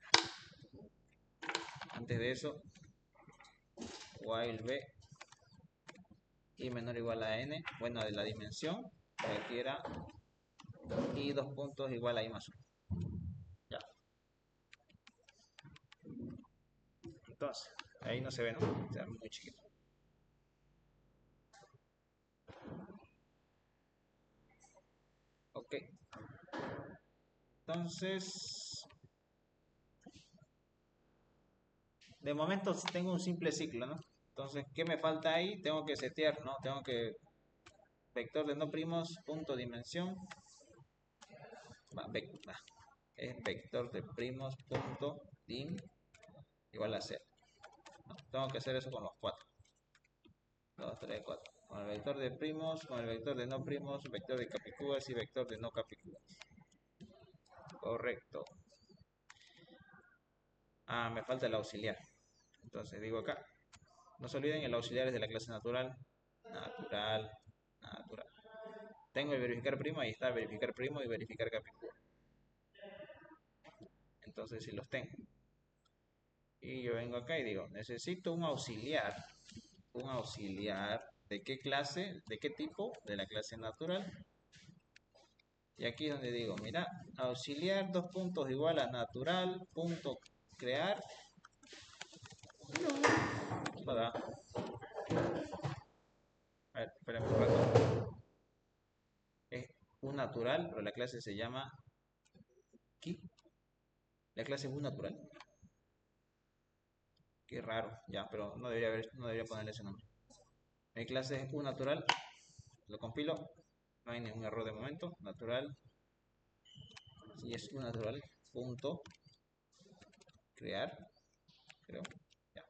Antes de eso, while b i menor o igual a n, bueno, de la dimensión, que aquí era i 2 puntos igual a i más 1. Ya. Entonces, ahí no se ve, ¿no? Se ve muy chiquito. Ok. Entonces, de momento tengo un simple ciclo, ¿no? Entonces, ¿qué me falta ahí? Tengo que setear, ¿no? Tengo que vector de no primos, punto dimensión. Es vector de primos, punto dim, igual a 0. ¿No? Tengo que hacer eso con los 4. 2, 3, 4. Con el vector de primos, con el vector de no primos, vector de capicúas y vector de no capicúas. Correcto. Me falta el auxiliar. Entonces digo acá, no se olviden, el auxiliar es de la clase natural. Natural. Tengo el verificar primo, ahí está verificar primo y verificar capicúa. Entonces si los tengo. Y yo vengo acá y digo, necesito un auxiliar. ¿Un auxiliar de qué clase? ¿De qué tipo? De la clase natural. Y aquí es donde digo, mira, auxiliar 2 puntos igual a natural, punto crear. No da. A ver, espérame un rato. Es un natural, pero la clase se llama ¿qué? La clase es un natural. Qué raro, ya, pero no debería ponerle ese nombre. Mi clase es un natural, lo compilo, no hay ningún error de momento, natural, y es un natural, punto, crear, creo, ya.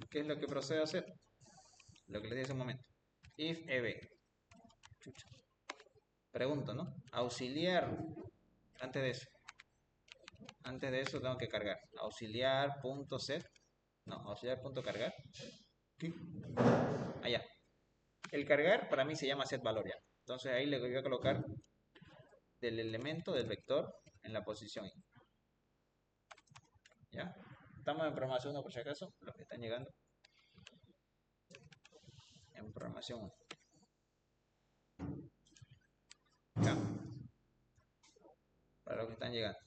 ¿Qué es lo que procede a hacer? Lo que les dije hace un momento. If eb. Pregunto, ¿no? Auxiliar, antes de eso tengo que cargar. Auxiliar.set, no, auxiliar.cargar. ¿Qué? Allá. El cargar para mí se llama setValor ya. Entonces ahí le voy a colocar del elemento del vector en la posición. ¿Ya? Estamos en programación 1 por si acaso, los que están llegando. En programación 1. Ya. Para los que están llegando.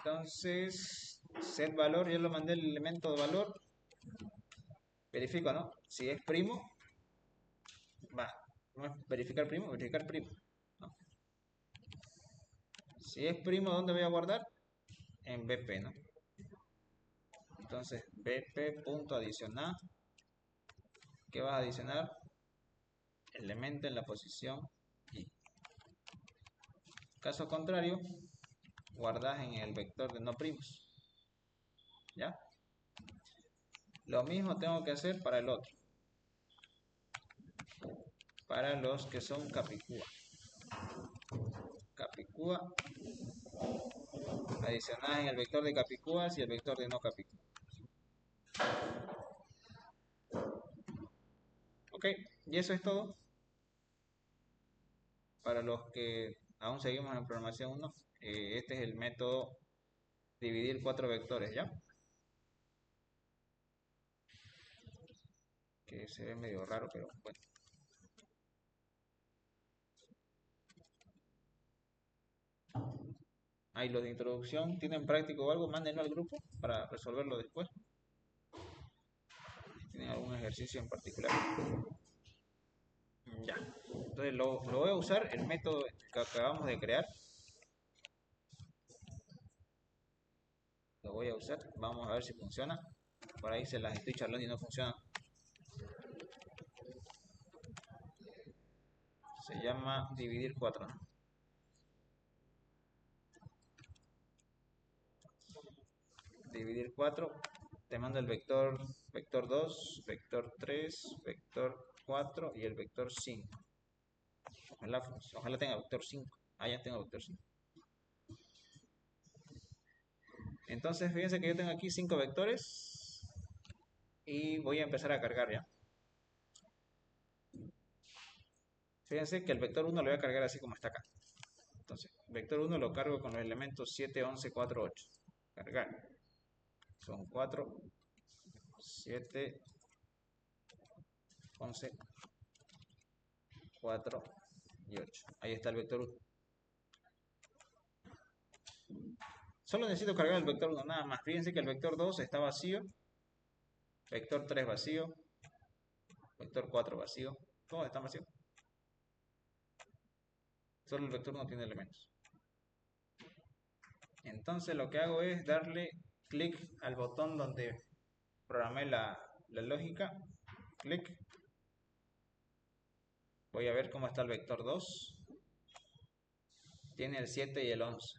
Entonces, setValor, yo lo mandé el elemento de valor. Verifico, ¿no? Si es primo, va. ¿No es verificar primo? Verificar primo. ¿No? Si es primo, ¿dónde voy a guardar? En BP, ¿no? Entonces, BP.adicionar. ¿Qué vas a adicionar? Elemento en la posición y. Caso contrario, guardas en el vector de no primos. ¿Ya? Lo mismo tengo que hacer para el otro. Para los que son Capicúa. Capicúa. Adicionadas en el vector de Capicúas y el vector de no Capicúa. Ok, y eso es todo. Para los que aún seguimos en programación 1, este es el método dividir 4 vectores, ¿ya? Que se ve medio raro, pero bueno. Ahí los de introducción, ¿tienen práctico o algo? Mándenlo al grupo para resolverlo después. ¿Tienen algún ejercicio en particular? Ya. Entonces lo voy a usar, el método que acabamos de crear. Lo voy a usar, vamos a ver si funciona. Por ahí se las estoy charlando y no funciona. Se llama dividir 4. Dividir 4. Te mando el vector 2, vector 3, vector 4 y el vector 5. Ojalá tenga vector 5. Ah, ya tengo vector 5. Entonces, fíjense que yo tengo aquí 5 vectores y voy a empezar a cargar ya. Fíjense que el vector 1 lo voy a cargar así como está acá. Entonces, vector 1 lo cargo con los elementos 7, 11, 4, 8. Cargar. Son 4, 7, 11, 4 y 8. Ahí está el vector 1. Solo necesito cargar el vector 1 nada más. Fíjense que el vector 2 está vacío. Vector 3 vacío. Vector 4 vacío. Todos están vacíos. Solo el vector 1 tiene elementos. Entonces lo que hago es darle clic al botón donde programé la lógica. Clic. Voy a ver cómo está el vector 2. Tiene el 7 y el 11.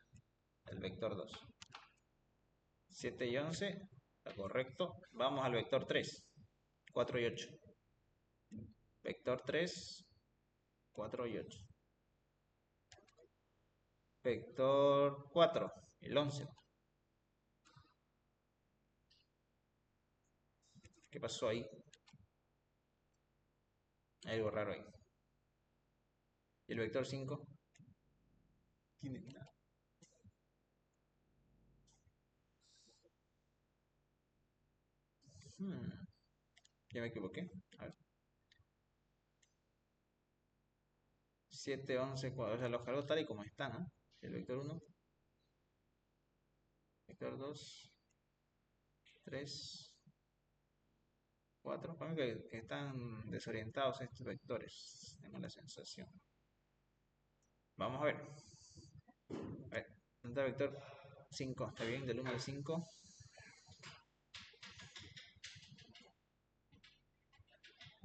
El vector 2. 7 y 11. Está correcto. Vamos al vector 3. 4 y 8. Vector 3. 4 y 8. Vector 4. El 11. ¿Qué pasó ahí? Hay algo raro ahí. ¿Y el vector 5? Tiene nada. Ya me equivoqué. A ver. 7, 11, 4. O sea, los cargo tal y como están, ¿no? El vector 1. Vector 2. 3. 4. Para que están desorientados estos vectores. Tengo la sensación. Vamos a ver. A ver. ¿Dónde está el vector 5? ¿Está bien? Del 1 al 5.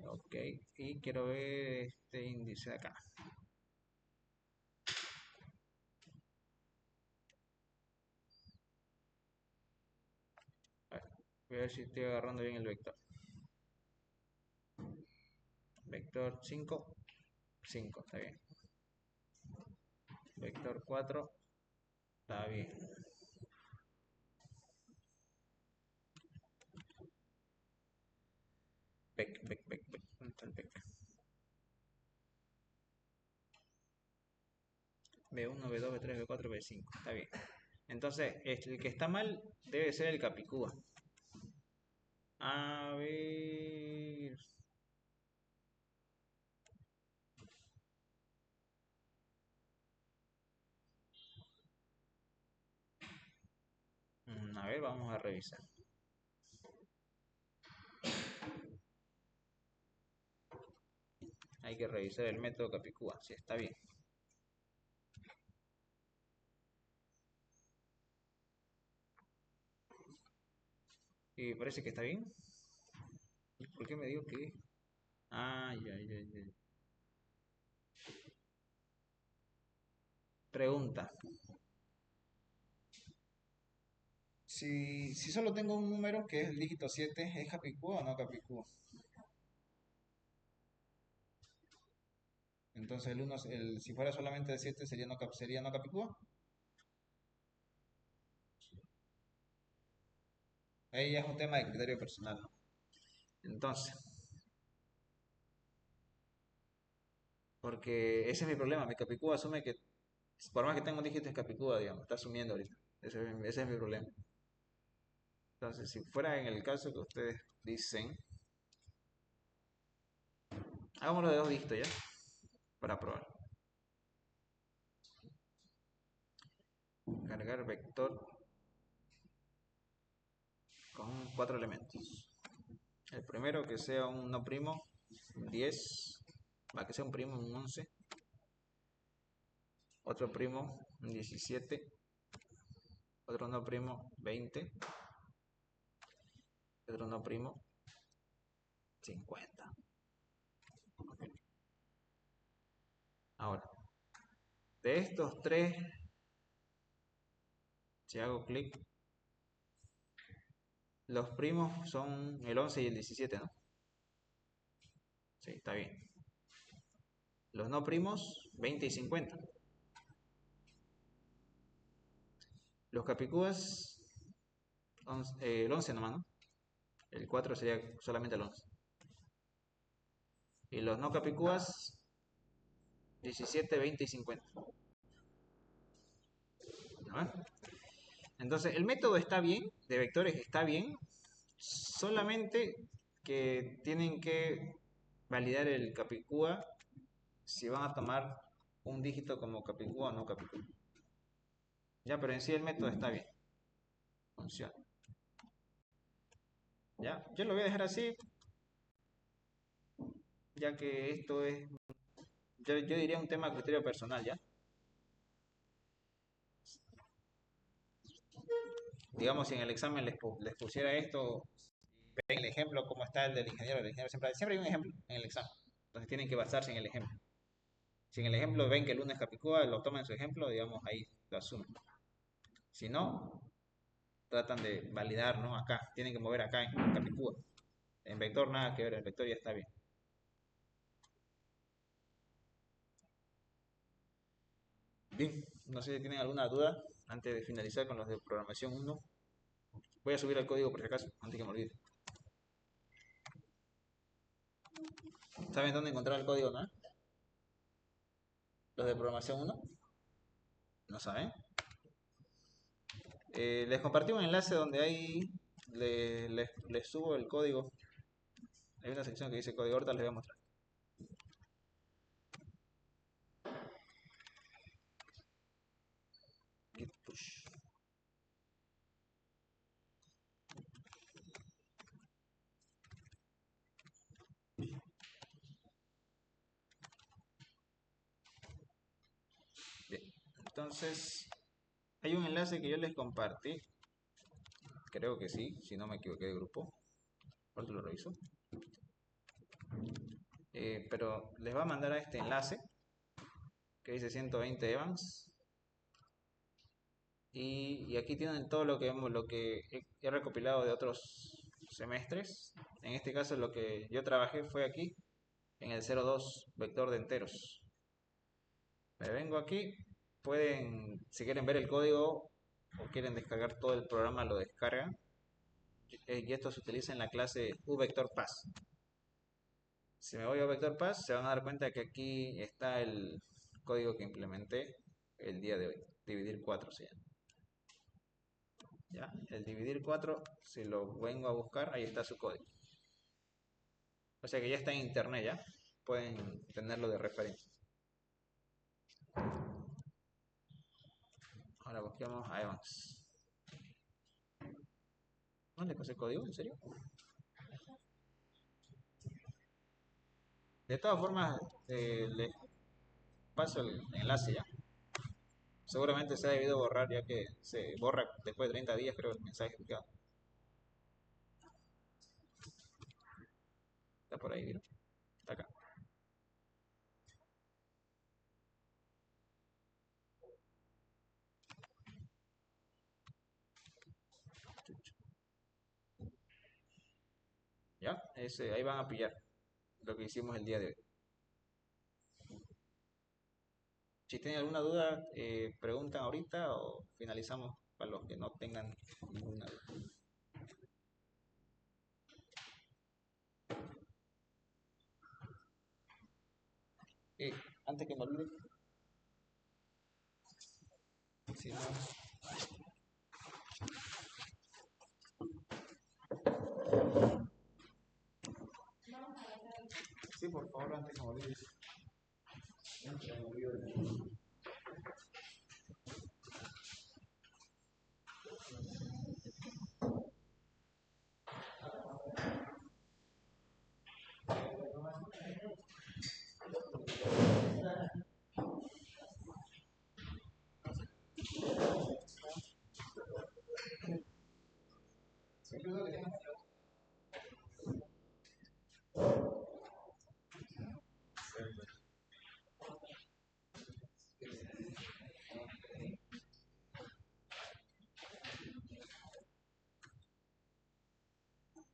Ok. Y quiero ver este índice de acá. A ver. Voy a ver si estoy agarrando bien el vector. Vector 5. 5. Está bien. Vector 4. Está bien. Bec. ¿Dónde está el bec? B1, B2, B3, B4, B5. Está bien. Entonces, el que está mal debe ser el Capicúa. A ver. A ver, vamos a revisar. Hay que revisar el método Capicúa, si está bien. Y parece que está bien. ¿Y por qué me digo que? Ah, ya, ya, ya. Pregunta. Si solo tengo un número que es el dígito 7, ¿es Capicúa o no Capicúa? Entonces el 1, si fuera solamente de 7 sería no Capicúa. Ahí ya es un tema de criterio personal, ¿no? Entonces, porque ese es mi problema. Mi Capicúa asume que, por más que tenga un dígito es Capicúa, digamos, está asumiendo ahorita. Ese es mi problema. Entonces, si fuera en el caso que ustedes dicen, hagámoslo de dos dígitos ya, para probar. Cargar vector con 4 elementos. El primero que sea un no primo, un 10, va que sea un primo, un 11. Otro primo, un 17. Otro no primo, 20. Otro no primo, 50. Okay. Ahora, de estos tres, si hago clic, los primos son el 11 y el 17, ¿no? Sí, está bien. Los no primos, 20 y 50. Los capicúas, el 11 nomás, ¿no? El 4 sería solamente el 11. Y los no capicúas, 17, 20 y 50. ¿No? Entonces, el método está bien, de vectores está bien, solamente que tienen que validar el capicúa si van a tomar un dígito como capicúa o no capicúa. Ya, pero en sí el método está bien, funciona. Ya, yo lo voy a dejar así, ya que esto es, yo diría un tema de criterio personal, ¿ya? Digamos, si en el examen les pusiera esto, ven el ejemplo, cómo está el ingeniero siempre hay un ejemplo en el examen, entonces tienen que basarse en el ejemplo. Si en el ejemplo ven que el 1 es Capicúa, lo toman en su ejemplo, digamos, ahí lo asumen. Si no, tratan de validar, ¿no? Acá, tienen que mover acá en Capicúa. En vector nada que ver, el vector ya está bien. Bien, no sé si tienen alguna duda antes de finalizar con los de programación 1. Voy a subir el código por si acaso, antes que me olvide. ¿Saben dónde encontrar el código, no? Los de programación 1, ¿no saben? Les compartí un enlace donde ahí les subo el código. Hay una sección que dice código, ahorita les voy a mostrar. Git push. Bien, entonces hay un enlace que yo les compartí. Creo que sí, si no me equivoqué de grupo. Ahorita lo reviso. Pero les va a mandar a este enlace que dice 120 Evans. Y aquí tienen todo lo que he recopilado de otros semestres. En este caso lo que yo trabajé fue aquí, en el 02, vector de enteros. Me vengo aquí, pueden, si quieren ver el código o quieren descargar todo el programa, lo descargan. Y esto se utiliza en la clase uVectorPath. Si me voy a VectorPath, se van a dar cuenta que aquí está el código que implementé el día de hoy. Dividir 4 se llama. ¿Ya? El dividir 4, si lo vengo a buscar, ahí está su código. O sea que ya está en internet, ¿ya? Pueden tenerlo de referencia. Ahora busquemos a Evans. ¿No le pasé el código? ¿En serio? De todas formas, les paso el enlace ya. Seguramente se ha debido borrar ya que se borra después de 30 días, creo, el mensaje explicado. Está por ahí, mira. Está acá. ¿Ya? Ahí van a pillar lo que hicimos el día de hoy. Si tienen alguna duda, preguntan ahorita o finalizamos para los que no tengan ninguna duda. Antes que me olvide, si no, sí, por favor, antes que me olvide.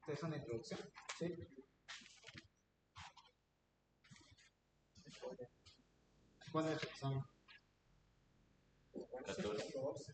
¿Ustedes son de introducción? Sí. ¿Cuál es el examen? 14.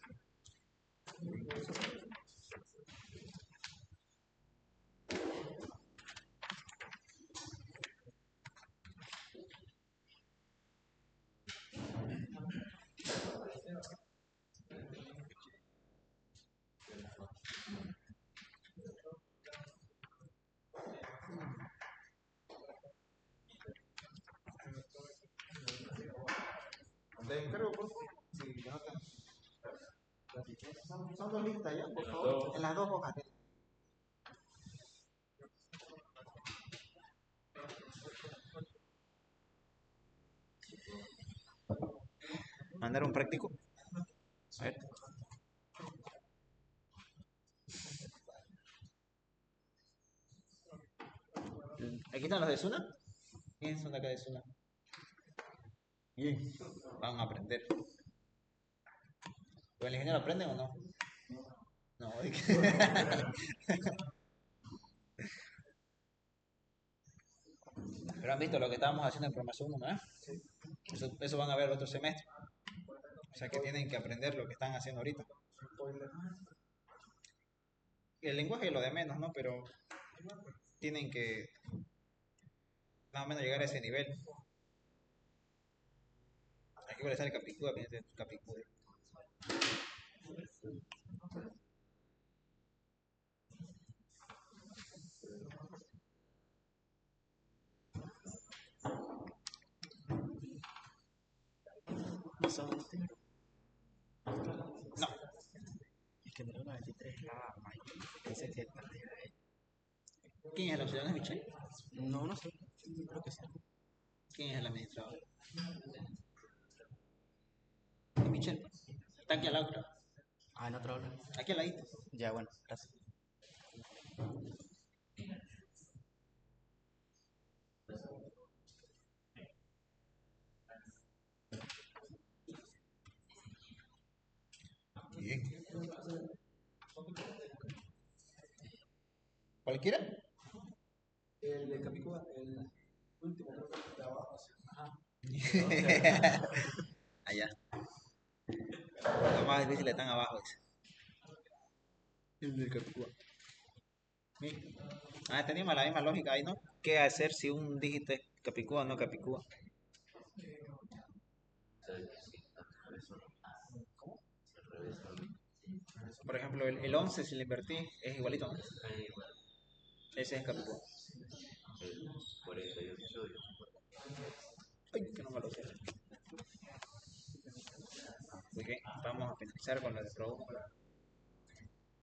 Les encargo, por favor. Sí, ya no tengo. Son dos listas ya, por favor. En las dos hojas. Mandar un práctico. A ver. Aquí están los de Suna. ¿Quiénes son de acá de Suna? Bien, van a aprender. ¿Pero el ingeniero aprende o no? No, Pero han visto lo que estábamos haciendo en programación 1, ¿no? Eso van a ver otro semestre. O sea que tienen que aprender lo que están haciendo ahorita. El lenguaje es lo de menos, ¿no? Pero tienen que más o menos llegar a ese nivel. Aquí va a estar el Capicúa, pendiente de Capicúa. No. Es que me lo 93. Ah, pensé que ¿Quién es el auxiliar de Michelle? no sé. Creo que sí. ¿Quién es el administrador? ¿Es Michelle? Está aquí al lado, creo. Ah, en otro orden. Aquí al ladito. Ya, bueno, gracias. Bien. ¿Cualquiera? El de Capicúa, el último, creo que de abajo. Ajá. Allá. Los más difíciles están abajo. El del Capicúa. Bien. Teníamos la misma lógica ahí, ¿no? ¿Qué hacer si un dígito es Capicúa o no Capicúa? Por ejemplo, el 11 si le invertí es igualito, ¿no? Ese es Capicúa. Ay, que no me lo sé. Así que vamos a finalizar con la de Pro.